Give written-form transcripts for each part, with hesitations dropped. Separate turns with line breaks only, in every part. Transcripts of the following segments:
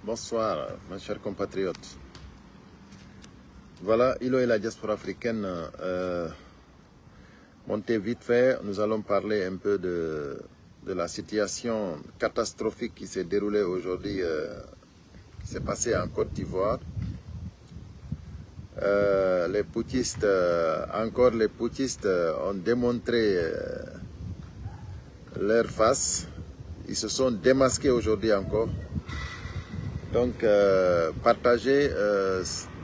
Bonsoir, mes chers compatriotes. Voilà, Ilo et la diaspora africaine. Montez vite fait, nous allons parler un peu de la situation catastrophique qui s'est déroulée aujourd'hui, qui s'est passée en Côte d'Ivoire. Les putschistes, encore les putschistes ont démontré leur face. Ils se sont démasqués aujourd'hui encore. Donc, partagez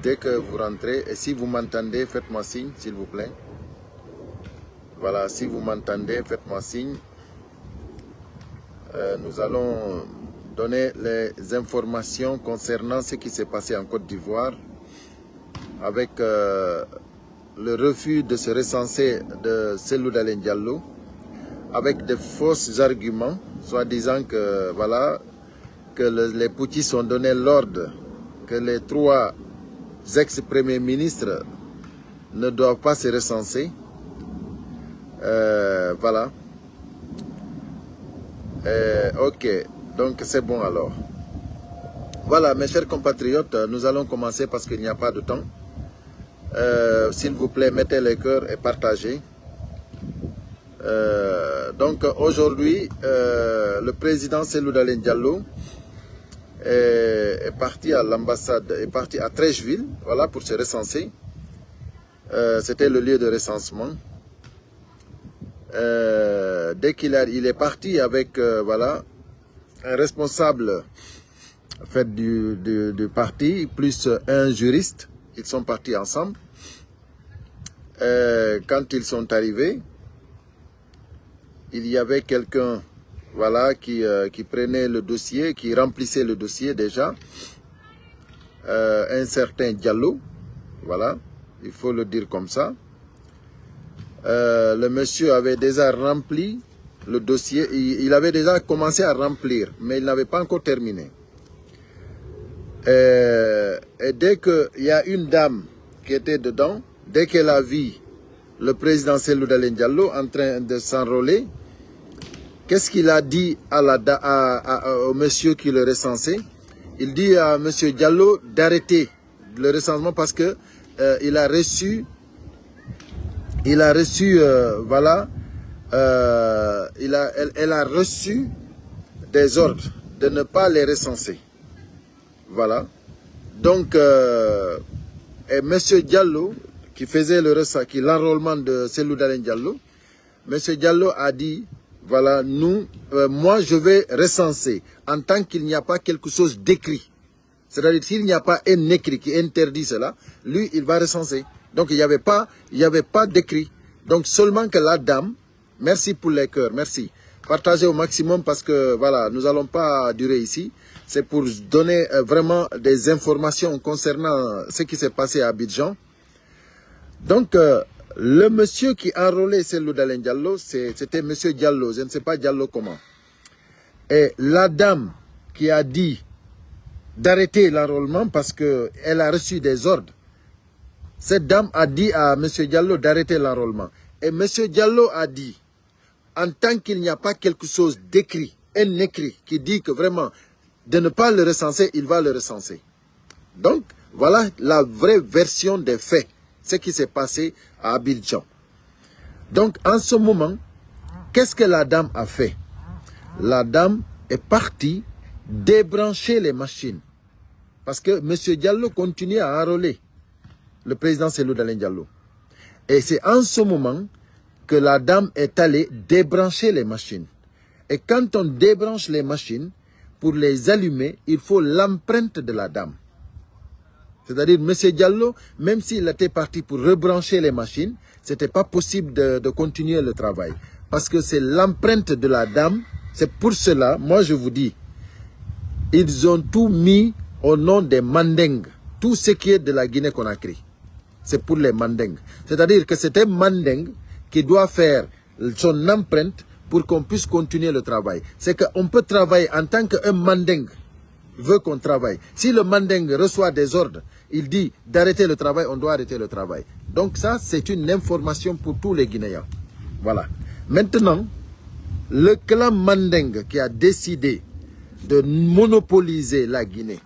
dès que vous rentrez. Et si vous m'entendez, faites-moi signe, s'il vous plaît. Voilà, si vous m'entendez, faites-moi signe. Nous allons donner les informations concernant ce qui s'est passé en Côte d'Ivoire avec le refus de se recenser de Cellou Dalein Diallo, avec de fausses arguments, soi-disant que voilà, que les putschistes ont donné l'ordre que les 3 ex-premiers ministres ne doivent pas se recenser. Voilà. Ok, donc c'est bon alors. Voilà, mes chers compatriotes, nous allons commencer parce qu'il n'y a pas de temps. S'il vous plaît, mettez les cœurs et partagez. Donc aujourd'hui, le président Cellou Dalein Diallo est parti à l'ambassade, est parti à Treichville, voilà, pour se recenser. C'était le lieu de recensement. Dès qu'il est parti avec voilà, un responsable fait du parti, plus un juriste. Ils sont partis ensemble. Quand ils sont arrivés, il y avait quelqu'un, voilà, qui prenait le dossier, qui remplissait le dossier déjà. Un certain Diallo, voilà, il faut le dire comme ça. Le monsieur avait déjà rempli le dossier, il avait déjà commencé à remplir, mais il n'avait pas encore terminé. Et dès qu'il y a une dame qui était dedans, dès qu'elle a vu le président Cellou Dalein Diallo en train de s'enrôler, qu'est-ce qu'il a dit au monsieur qui le recensait? Il dit à monsieur Diallo d'arrêter le recensement parce que elle a reçu, voilà, elle a reçu des ordres de ne pas les recenser. Voilà. Donc, et M. Diallo, qui faisait l'enrôlement de Cellou Dalein Diallo, M. Diallo a dit, voilà, moi je vais recenser en tant qu'il n'y a pas quelque chose d'écrit. C'est-à-dire s'il n'y a pas un écrit qui interdit cela, lui il va recenser. Donc il n'y avait pas d'écrit. Donc seulement que la dame, merci pour les cœurs, merci. Partagez au maximum parce que voilà, nous n'allons pas durer ici. C'est pour donner vraiment des informations concernant ce qui s'est passé à Abidjan. Donc le monsieur qui a enrôlé Cellou Dalein Diallo, c'était monsieur Diallo, je ne sais pas Diallo comment. Et la dame qui a dit d'arrêter l'enrôlement parce qu'elle a reçu des ordres. Cette dame a dit à M. Diallo d'arrêter l'enrôlement. Et M. Diallo a dit, en tant qu'il n'y a pas quelque chose d'écrit, un écrit qui dit que vraiment, de ne pas le recenser, il va le recenser. Donc, voilà la vraie version des faits, ce qui s'est passé à Abidjan. Donc, en ce moment, qu'est-ce que la dame a fait? La dame est partie débrancher les machines. Parce que M. Diallo continue à enrôler le président Cellou Dalein Diallo. Et c'est en ce moment que la dame est allée débrancher les machines. Et quand on débranche les machines, pour les allumer, il faut l'empreinte de la dame. C'est-à-dire, M. Diallo, même s'il était parti pour rebrancher les machines, ce n'était pas possible de continuer le travail. Parce que c'est l'empreinte de la dame. C'est pour cela, moi je vous dis, ils ont tout mis au nom des Mandingues. Tout ce qui est de la Guinée-Conakry. C'est pour les Mandingues. C'est-à-dire que c'est un Mandingue qui doit faire son empreinte pour qu'on puisse continuer le travail. C'est qu'on peut travailler en tant qu'un Mandingue veut qu'on travaille. Si le Mandingue reçoit des ordres, il dit d'arrêter le travail, on doit arrêter le travail. Donc ça, c'est une information pour tous les Guinéens. Voilà. Maintenant, le clan Mandingue qui a décidé de monopoliser la Guinée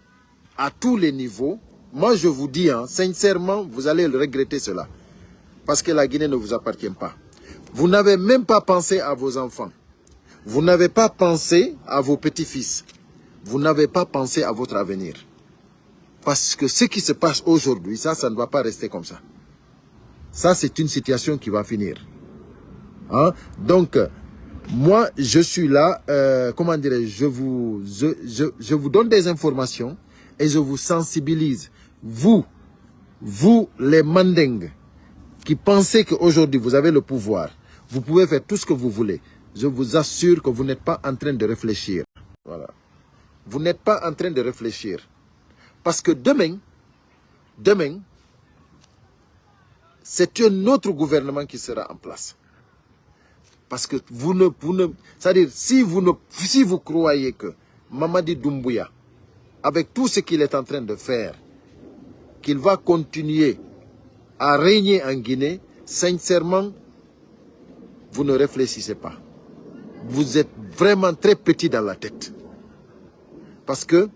à tous les niveaux, moi je vous dis, hein, sincèrement, vous allez regretter cela. Parce que la Guinée ne vous appartient pas. Vous n'avez même pas pensé à vos enfants. Vous n'avez pas pensé à vos petits-fils. Vous n'avez pas pensé à votre avenir. Parce que ce qui se passe aujourd'hui, ça ne va pas rester comme ça. Ça, c'est une situation qui va finir. Hein? Donc, moi, je suis là, comment dirais-je, je vous donne des informations et je vous sensibilise. Vous les Mandingues, qui pensez qu'aujourd'hui vous avez le pouvoir, vous pouvez faire tout ce que vous voulez. Je vous assure que vous n'êtes pas en train de réfléchir. Voilà. Vous n'êtes pas en train de réfléchir. Parce que demain, c'est un autre gouvernement qui sera en place. Parce que c'est-à-dire, si vous croyez que Mamadi Doumbouya, avec tout ce qu'il est en train de faire, qu'il va continuer à régner en Guinée, sincèrement, vous ne réfléchissez pas. Vous êtes vraiment très petit dans la tête. Parce que,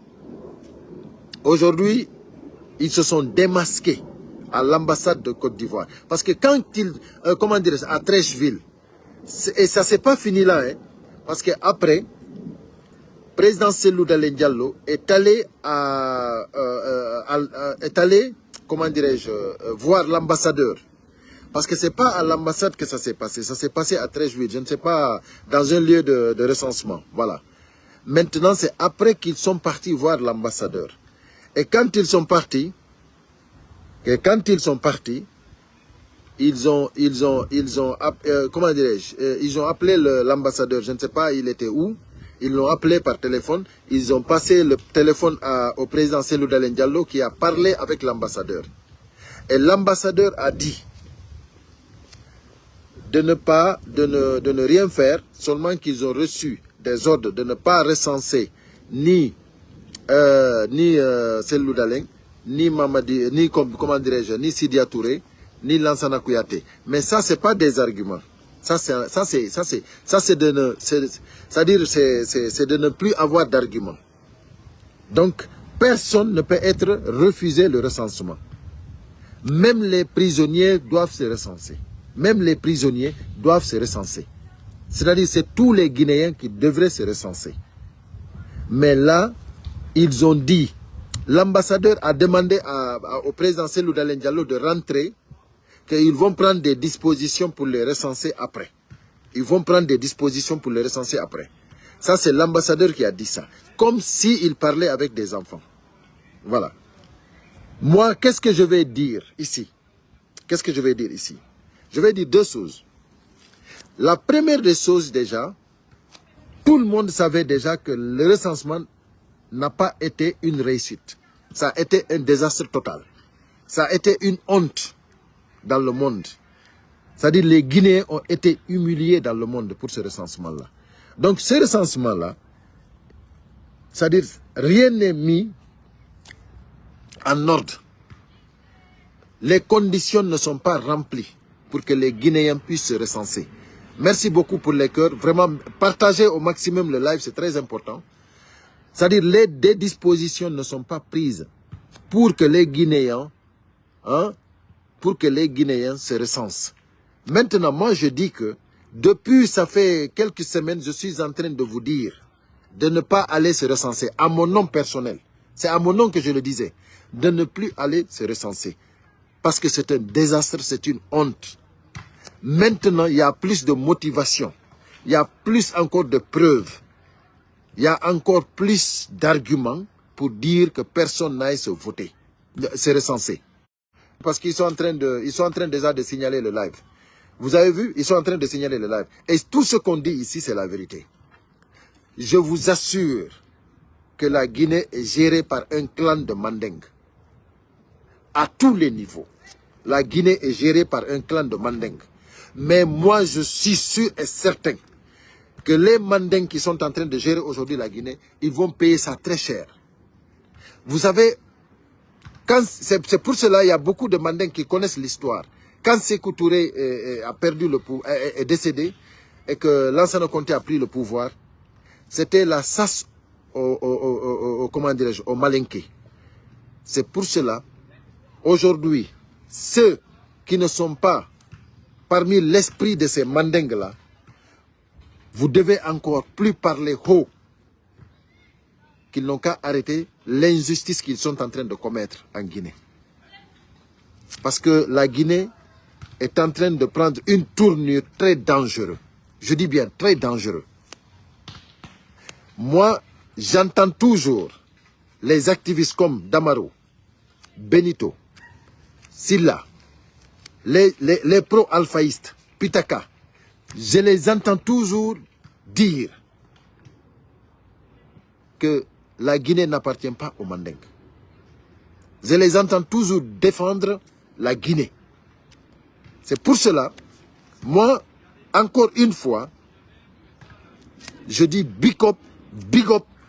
aujourd'hui, ils se sont démasqués à l'ambassade de Côte d'Ivoire. Parce que quand ils, comment dire, à Treichville, et ça s'est pas fini là, hein, parce qu'après, président Cellou Dalein Diallo est allé comment dirais-je, voir l'ambassadeur. Parce que c'est pas à l'ambassade que ça s'est passé. Ça s'est passé à Treichville, je ne sais pas, dans un lieu de recensement. Voilà. Maintenant, c'est après qu'ils sont partis voir l'ambassadeur. Et quand ils sont partis, comment dirais-je, ils ont appelé l'ambassadeur, je ne sais pas, il était où. Ils l'ont appelé par téléphone. Ils ont passé le téléphone au président Cellou Dalein Diallo qui a parlé avec l'ambassadeur. Et l'ambassadeur a dit de ne rien faire, seulement qu'ils ont reçu des ordres de ne pas recenser ni Cellou Dalein, ni Mamadi, ni comment dirais-je, ni Sidia Touré, ni Lansana Kouyaté. Mais ça, c'est pas des arguments. C'est de ne plus avoir d'arguments. Donc, personne ne peut être refusé le recensement. Même les prisonniers doivent se recenser. Même les prisonniers doivent se recenser. C'est-à-dire, c'est tous les Guinéens qui devraient se recenser. Mais là, ils ont dit, l'ambassadeur a demandé au président Cellou Dalein Diallo de rentrer, qu'ils vont prendre des dispositions pour les recenser après. Ils vont prendre des dispositions pour les recenser après. Ça, c'est l'ambassadeur qui a dit ça. Comme s'il parlait avec des enfants. Voilà. Moi, qu'est-ce que je vais dire ici? Qu'est-ce que je vais dire ici? Je vais dire deux choses. La première des choses déjà, tout le monde savait déjà que le recensement n'a pas été une réussite. Ça a été un désastre total. Ça a été une honte dans le monde. C'est-à-dire les Guinéens ont été humiliés dans le monde pour ce recensement-là. Donc ce recensement-là, c'est-à-dire rien n'est mis en ordre. Les conditions ne sont pas remplies pour que les Guinéens puissent se recenser. Merci beaucoup pour les cœurs. Vraiment, partagez au maximum le live, c'est très important. C'est-à-dire des dispositions ne sont pas prises pour que les Guinéens, se recensent. Maintenant, moi je dis que depuis ça fait quelques semaines, je suis en train de vous dire de ne pas aller se recenser à mon nom personnel. C'est à mon nom que je le disais. De ne plus aller se recenser. Parce que c'est un désastre, c'est une honte. Maintenant, il y a plus de motivation. Il y a plus encore de preuves. Il y a encore plus d'arguments pour dire que personne n'aille se voter, se recenser. Parce qu'ils sont en train déjà de signaler le live. Vous avez vu, ils sont en train de signaler le live. Et tout ce qu'on dit ici, c'est la vérité. Je vous assure que la Guinée est gérée par un clan de Mandingues. À tous les niveaux. La Guinée est gérée par un clan de Mandingues. Mais moi, je suis sûr et certain que les Mandingues qui sont en train de gérer aujourd'hui la Guinée, ils vont payer ça très cher. Vous savez, c'est pour cela qu'il y a beaucoup de Mandingues qui connaissent l'histoire. Quand Sékou Touré est décédé et que Lansana Conté a pris le pouvoir, c'était la chasse comment dirais-je, aux Malinké. C'est pour cela, aujourd'hui, ceux qui ne sont pas parmi l'esprit de ces mandingues-là, vous devez encore plus parler haut qu'ils n'ont qu'à arrêter l'injustice qu'ils sont en train de commettre en Guinée. Parce que la Guinée est en train de prendre une tournure très dangereuse. Je dis bien très dangereux. Moi, j'entends toujours les activistes comme Damaro, Benito, Silla, les pro-alphaïstes, Pitaka. Je les entends toujours dire que la Guinée n'appartient pas aux Mandingues. Je les entends toujours défendre la Guinée. C'est pour cela, moi, encore une fois, je dis big up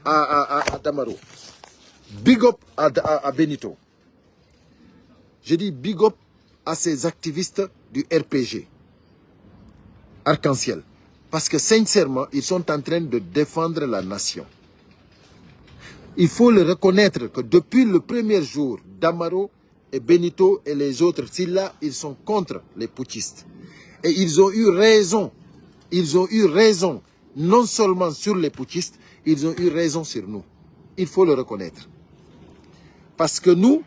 à Damaro, big up à Benito. Je dis big up à ces activistes du RPG, Arc-en-Ciel. Parce que sincèrement, ils sont en train de défendre la nation. Il faut le reconnaître que depuis le premier jour, Damaro et Benito et les autres, Silla, ils sont contre les putschistes. Et ils ont eu raison. Ils ont eu raison, non seulement sur les putschistes, ils ont eu raison sur nous. Il faut le reconnaître. Parce que nous,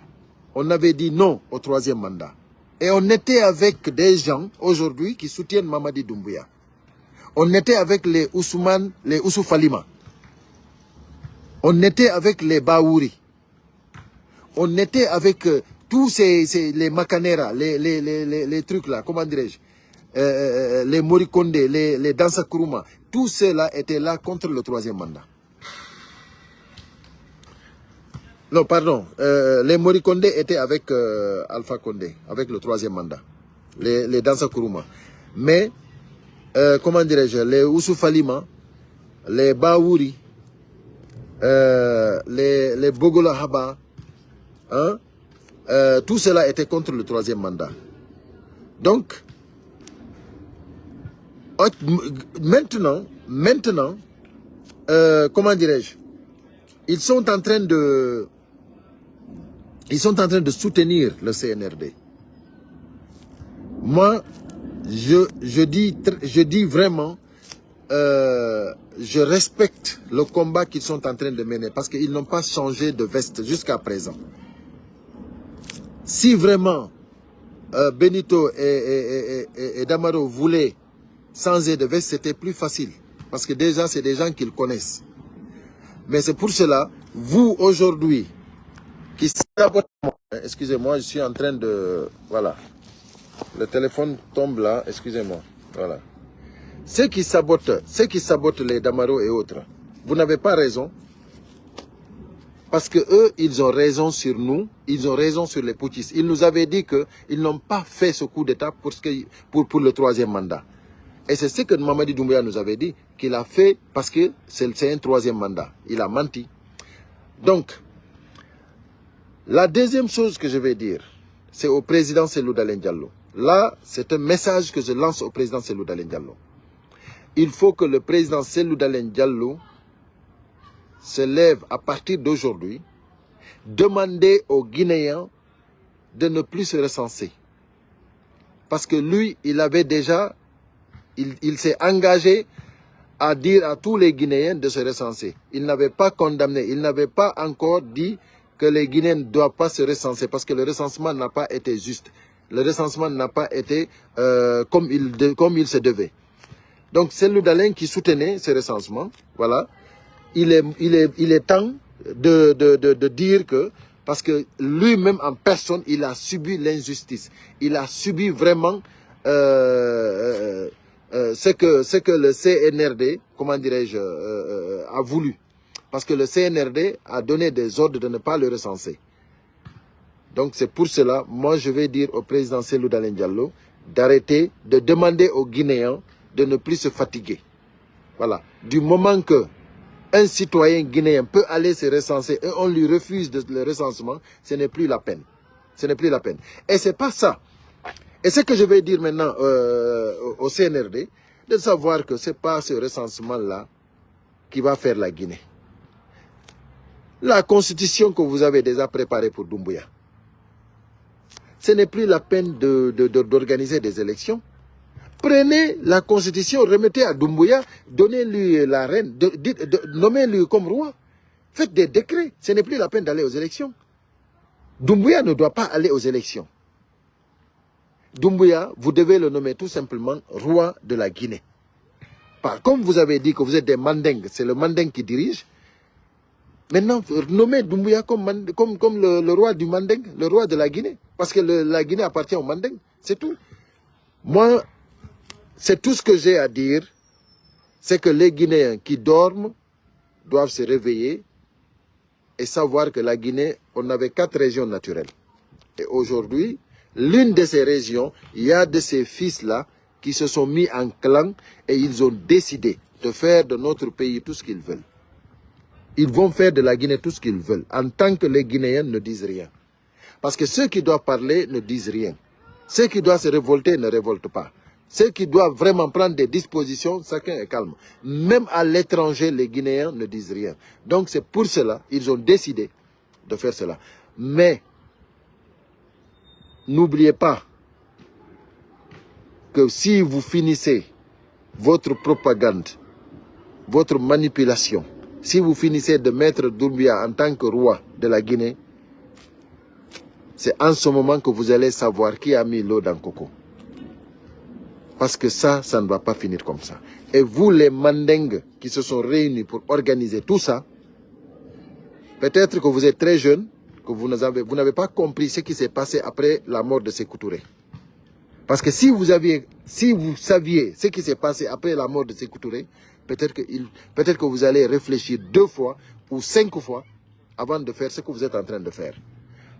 on avait dit non au troisième mandat. Et on était avec des gens, aujourd'hui, qui soutiennent Mamadi Doumbouya. On était avec les Ousmane, les Oussoufalima. On était avec les Baouri. On était avec tous les Makanera, les trucs là, comment dirais-je, les Morikonde, les Dansa Kuruma. Tous ceux-là étaient là contre le troisième mandat. Non, pardon. Les Morikonde étaient avec Alpha Condé, avec le troisième mandat. Les Dansa Kuruma. Mais, comment dirais-je, les Oussoufalima, les Baouri, les Bogola Haba, hein, tout cela était contre le troisième mandat. Donc, maintenant, comment dirais-je, ils sont en train de soutenir le CNRD. Moi, je dis vraiment, je respecte le combat qu'ils sont en train de mener parce qu'ils n'ont pas changé de veste jusqu'à présent. Si vraiment Benito et Damaro voulaient changer de veste, c'était plus facile. Parce que déjà, c'est des gens qu'ils connaissent. Mais c'est pour cela, vous aujourd'hui, qui sabotent... Excusez-moi, je suis en train de... Voilà. Le téléphone tombe là, excusez-moi. Voilà. Ceux qui sabotent les Damaro et autres, vous n'avez pas raison. Parce que eux, ils ont raison sur nous, ils ont raison sur les putschistes. Ils nous avaient dit qu'ils n'ont pas fait ce coup d'État pour le troisième mandat. Et c'est ce que Mamadi Doumbouya nous avait dit, qu'il a fait parce que c'est un troisième mandat. Il a menti. Donc, la deuxième chose que je vais dire, c'est au président Cellou Dalein Diallo. Là, c'est un message que je lance au président Cellou Dalein Diallo. Il faut que le président Cellou Dalein Diallo se lève à partir d'aujourd'hui, demander aux Guinéens de ne plus se recenser. Parce que lui, il avait déjà, il s'est engagé à dire à tous les Guinéens de se recenser. Il n'avait pas condamné, il n'avait pas encore dit que les Guinéens ne doivent pas se recenser parce que le recensement n'a pas été juste. Le recensement n'a pas été comme il se devait. Donc c'est Cellou Dalein qui soutenait ce recensement. Voilà. Il est temps de dire que, parce que lui-même en personne, il a subi l'injustice. Il a subi vraiment ce que le CNRD, comment dirais-je, a voulu. Parce que le CNRD a donné des ordres de ne pas le recenser. Donc c'est pour cela, moi je vais dire au président Cellou Dalein Diallo d'arrêter de demander aux Guinéens de ne plus se fatiguer. Voilà. Du moment que un citoyen guinéen peut aller se recenser et on lui refuse le recensement, ce n'est plus la peine. Ce n'est plus la peine. Et c'est pas ça. Et ce que je vais dire maintenant au CNRD, de savoir que ce n'est pas ce recensement-là qui va faire la Guinée. La constitution que vous avez déjà préparée pour Doumbouya, ce n'est plus la peine d'organiser des élections. Prenez la constitution, remettez à Doumbouya, donnez-lui la reine, nommez-lui comme roi. Faites des décrets, ce n'est plus la peine d'aller aux élections. Doumbouya ne doit pas aller aux élections. Doumbouya, vous devez le nommer tout simplement roi de la Guinée. Comme vous avez dit que vous êtes des Mandingues, c'est le Mandingue qui dirige. Maintenant, nommez Doumbouya comme le roi du Mandingue, le roi de la Guinée. Parce que la Guinée appartient au Mandingue, c'est tout. Moi, c'est tout ce que j'ai à dire, c'est que les Guinéens qui dorment doivent se réveiller et savoir que la Guinée, on avait 4 régions naturelles. Et aujourd'hui, l'une de ces régions, il y a de ces fils-là qui se sont mis en clan et ils ont décidé de faire de notre pays tout ce qu'ils veulent. Ils vont faire de la Guinée tout ce qu'ils veulent, en tant que les Guinéens ne disent rien. Parce que ceux qui doivent parler ne disent rien. Ceux qui doivent se révolter ne révoltent pas. Ceux qui doivent vraiment prendre des dispositions, chacun est calme. Même à l'étranger, les Guinéens ne disent rien. Donc c'est pour cela qu'ils ont décidé de faire cela. Mais n'oubliez pas que si vous finissez votre propagande, votre manipulation, si vous finissez de mettre Doumbouya en tant que roi de la Guinée, c'est en ce moment que vous allez savoir qui a mis l'eau dans le coco. Parce que ça ne va pas finir comme ça. Et vous, les Mandingues qui se sont réunis pour organiser tout ça, peut-être que vous êtes très jeunes, que vous n'avez pas compris ce qui s'est passé après la mort de Sékou Touré. Parce que si vous saviez ce qui s'est passé après la mort de Sékou Touré, peut-être que vous allez réfléchir 2 fois ou 5 fois avant de faire ce que vous êtes en train de faire.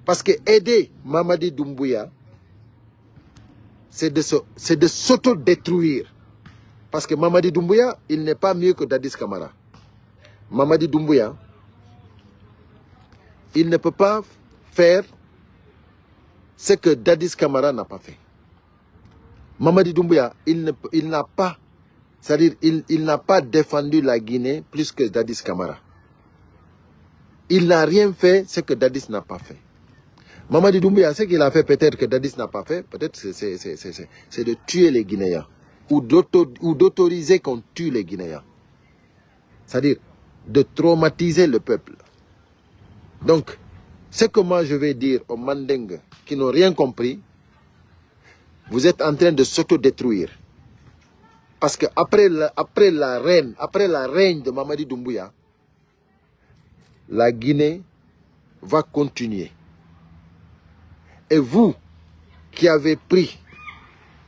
Parce que aider Mamadi Doumbouya, c'est de s'auto-détruire. Parce que Mamadi Doumbouya, il n'est pas mieux que Dadis Camara. Mamadi Doumbouya, il ne peut pas faire ce que Dadis Camara n'a pas fait. Mamadi Doumbouya, il n'a pas, c'est-à-dire, il n'a pas défendu la Guinée plus que Dadis Camara. Il n'a rien fait ce que Dadis n'a pas fait. Mamadi Doumbouya, ce qu'il a fait peut-être que Dadis n'a pas fait, peut-être c'est de tuer les Guinéens. Ou d'autoriser qu'on tue les Guinéens. C'est-à-dire de traumatiser le peuple. Donc, ce que moi je vais dire aux Mandingues qui n'ont rien compris, vous êtes en train de s'auto-détruire. Parce que après la règne de Mamadi Doumbouya, la Guinée va continuer. Et vous, qui avez pris,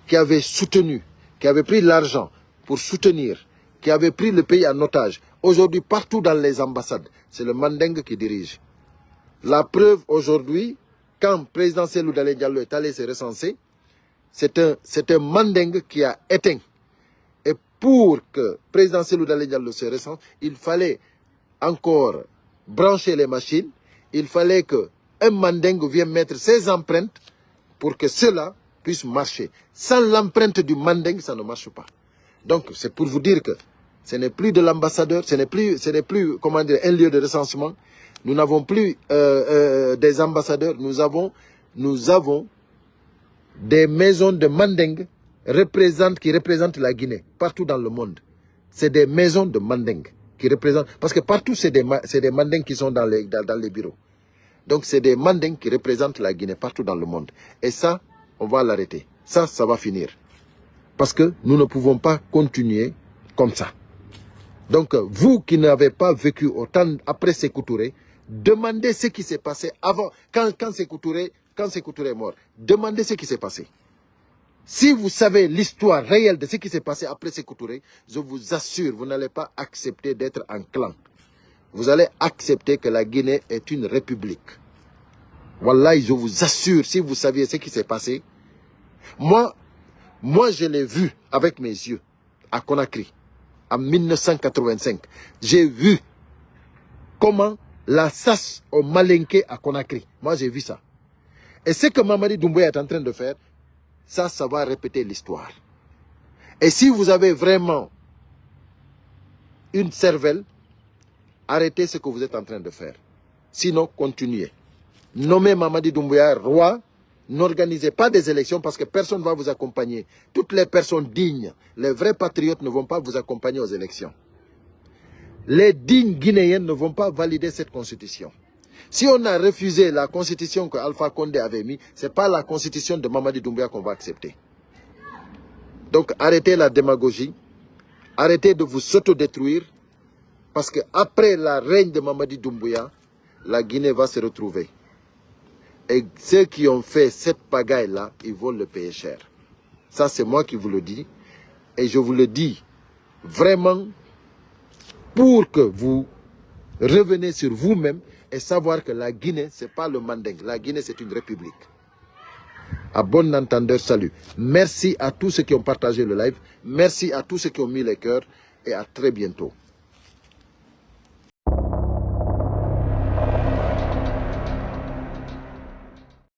qui avez soutenu, qui avez pris l'argent pour soutenir, qui avez pris le pays en otage, aujourd'hui, partout dans les ambassades, c'est le Mandingue qui dirige. La preuve aujourd'hui, quand le président Cellou Dalein Diallo est allé se recenser, c'est un Mandingue qui a éteint. Et pour que le président Cellou Dalein Diallo se recense, il fallait encore brancher les machines, il fallait qu'un Mandingue vienne mettre ses empreintes pour que cela puisse marcher. Sans l'empreinte du Mandingue, ça ne marche pas. Donc, c'est pour vous dire que ce n'est plus de l'ambassadeur, ce n'est plus comment dire, un lieu de recensement. Nous n'avons plus des ambassadeurs, nous avons des maisons de Mandingue qui représentent la Guinée, partout dans le monde. C'est des maisons de Mandingue qui représentent, parce que partout c'est des Mandingues qui sont dans les bureaux. Donc c'est des Mandingues qui représentent la Guinée partout dans le monde. Et ça, on va l'arrêter. Ça va finir. Parce que nous ne pouvons pas continuer comme ça. Donc vous qui n'avez pas vécu autant après Sékou Touré, demandez ce qui s'est passé avant, quand Sékou Touré est mort. Demandez ce qui s'est passé. Si vous savez l'histoire réelle de ce qui s'est passé après Sékou Touré, je vous assure, vous n'allez pas accepter d'être en clan. Vous allez accepter que la Guinée est une république. Wallahi, je vous assure, si vous saviez ce qui s'est passé, moi je l'ai vu avec mes yeux à Conakry, en 1985. J'ai vu comment la SAS au Malinké à Conakry. Moi, j'ai vu ça. Et ce que Mamadi Doumbouya est en train de faire, ça va répéter l'histoire. Et si vous avez vraiment une cervelle, arrêtez ce que vous êtes en train de faire. Sinon, continuez. Nommez Mamadi Doumbouya roi. N'organisez pas des élections parce que personne ne va vous accompagner. Toutes les personnes dignes, les vrais patriotes ne vont pas vous accompagner aux élections. Les dignes Guinéens ne vont pas valider cette constitution. Si on a refusé la constitution que Alpha Condé avait mise, ce n'est pas la constitution de Mamadi Doumbouya qu'on va accepter. Donc arrêtez la démagogie, arrêtez de vous s'autodétruire, parce qu'après la règne de Mamadi Doumbouya, la Guinée va se retrouver. Et ceux qui ont fait cette pagaille-là, ils vont le payer cher. Ça, c'est moi qui vous le dis. Et je vous le dis vraiment pour que vous reveniez sur vous-même et savoir que la Guinée, ce n'est pas le Manding. La Guinée, c'est une république. À bon entendeur, salut. Merci à tous ceux qui ont partagé le live. Merci à tous ceux qui ont mis les cœurs. Et à très bientôt.